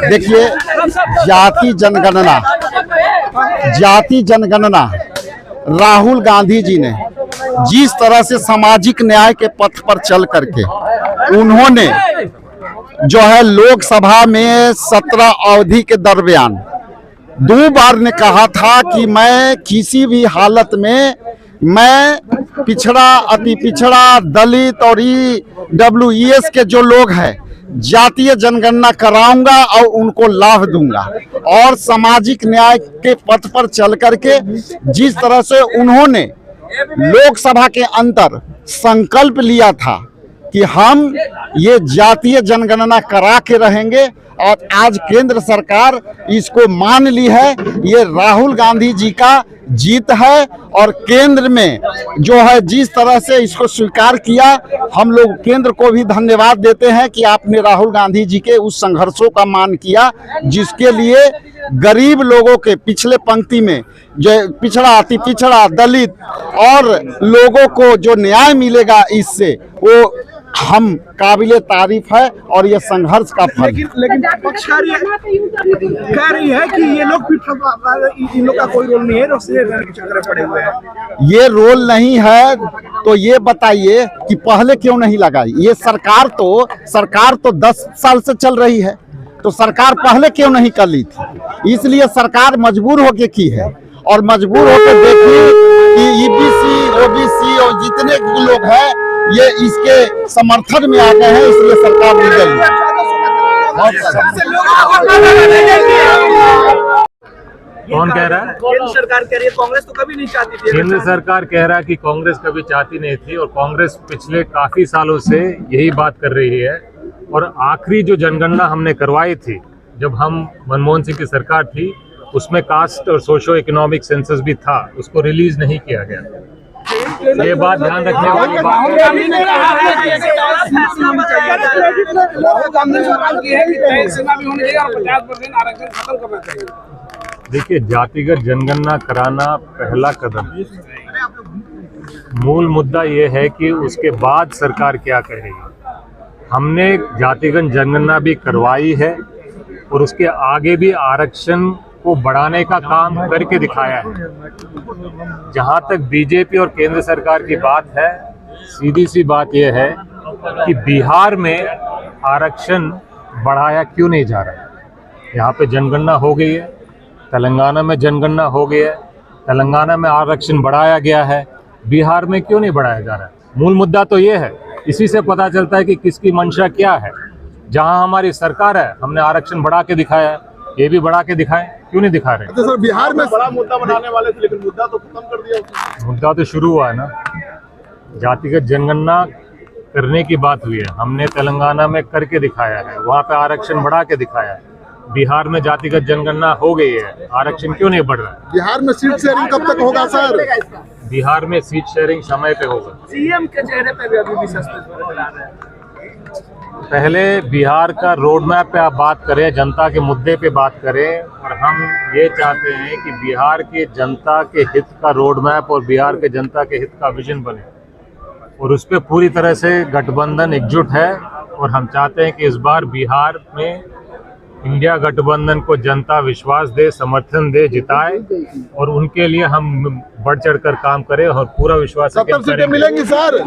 देखिए, जाति जनगणना राहुल गांधी जी ने जिस तरह से सामाजिक न्याय के पथ पर चल करके उन्होंने जो है लोकसभा में 17 अवधि के दरमियान 2 बार ने कहा था कि मैं किसी भी हालत में मैं पिछड़ा, अति पिछड़ा, दलित और EWS के जो लोग हैं जातीय जनगणना कराऊंगा और उनको लाभ दूंगा। और सामाजिक न्याय के पथ पर चल करके जिस तरह से उन्होंने लोकसभा के अंदर संकल्प लिया था कि हम ये जातीय जनगणना करा के रहेंगे और आज केंद्र सरकार इसको मान ली है। ये राहुल गांधी जी का जीत है और केंद्र में जो है जिस तरह से इसको स्वीकार किया, हम लोग केंद्र को भी धन्यवाद देते हैं कि आपने राहुल गांधी जी के उस संघर्षों का मान किया जिसके लिए गरीब लोगों के पिछले पंक्ति में जो पिछड़ा, अति पिछड़ा, दलित और लोगों को जो न्याय मिलेगा इससे वो हम काबिले तारीफ है और ये संघर्ष का फल। लेकिन पक्ष कह रही है कि ये लोग इन लोग का कोई रोल नहीं है, चक्कर पड़े हुए हैं। ये रोल नहीं है तो ये बताइए कि पहले क्यों नहीं लगाई? ये सरकार तो 10 साल से चल रही है, तो सरकार पहले क्यों नहीं कर ली थी? इसलिए सरकार मजबूर होके की है और मजबूर होकर देखिए कि EBC, OBC और जितने लोग हैं ये इसके समर्थन में आ गए हैं, इसलिए सरकार निकल गई। कौन कह रहा है? केंद्र सरकार कह रही है, कांग्रेस तो कभी नहीं चाहती थी। केंद्र सरकार कह रहा है कि कांग्रेस कभी चाहती नहीं थी और कांग्रेस पिछले काफी सालों से यही बात कर रही है। और आखिरी जो जनगणना हमने करवाई थी जब हम मनमोहन सिंह की सरकार थी, उसमें कास्ट और सोशो इकोनॉमिक सेंसस भी था, उसको रिलीज नहीं किया गया। ये बात ध्यान रखने वाली बात है। देखिए, जातिगत जनगणना कराना पहला कदम, मूल मुद्दा ये है कि उसके बाद सरकार क्या करेगी। हमने जातिगत जनगणना भी करवाई है और उसके आगे भी आरक्षण को बढ़ाने का काम करके दिखाया है। जहां तक बीजेपी और केंद्र सरकार की बात है, सीधी सी बात यह है कि बिहार में आरक्षण बढ़ाया क्यों नहीं जा रहा है। यहाँ पे जनगणना हो गई है, तेलंगाना में जनगणना हो गई है, तेलंगाना में आरक्षण बढ़ाया गया है, बिहार में क्यों नहीं बढ़ाया जा रहा है? मूल मुद्दा तो ये है। इसी से पता चलता है कि किसकी मंशा क्या है। जहाँ हमारी सरकार है, हमने आरक्षण बढ़ा के दिखाया है, ये भी बढ़ा के दिखाएं, क्यों नहीं दिखा रहे? तो सर, बिहार में बड़ा मुद्दा बनाने वाले थे लेकिन मुद्दा तो खत्म कर दिया। मुद्दा तो शुरू हुआ है ना, जातिगत जनगणना करने की बात हुई है, हमने तेलंगाना में करके दिखाया है, वहाँ पे आरक्षण बढ़ा के दिखाया है। बिहार में जातिगत जनगणना हो गई है, आरक्षण क्यों नहीं बढ़ रहा है? बिहार में सीट शेयरिंग कब तक होगा सर? बिहार में सीट शेयरिंग समय पे होगा। सीएम के चेहरे पे भी अभी भी सस्पेंस बरकरार है। पहले बिहार का रोड मैप पे आप बात करें, जनता के मुद्दे पे बात करें, और हम ये चाहते हैं कि बिहार के जनता के हित का रोड मैप और बिहार के जनता के हित का विजन बने, और उस पर पूरी तरह से गठबंधन एकजुट है। और हम चाहते हैं कि इस बार बिहार में इंडिया गठबंधन को जनता विश्वास दे, समर्थन दे, जिताए, और उनके लिए हम बढ़ चढ़ कर काम करें और पूरा विश्वास है कि 70 सीटें मिलेंगी सर।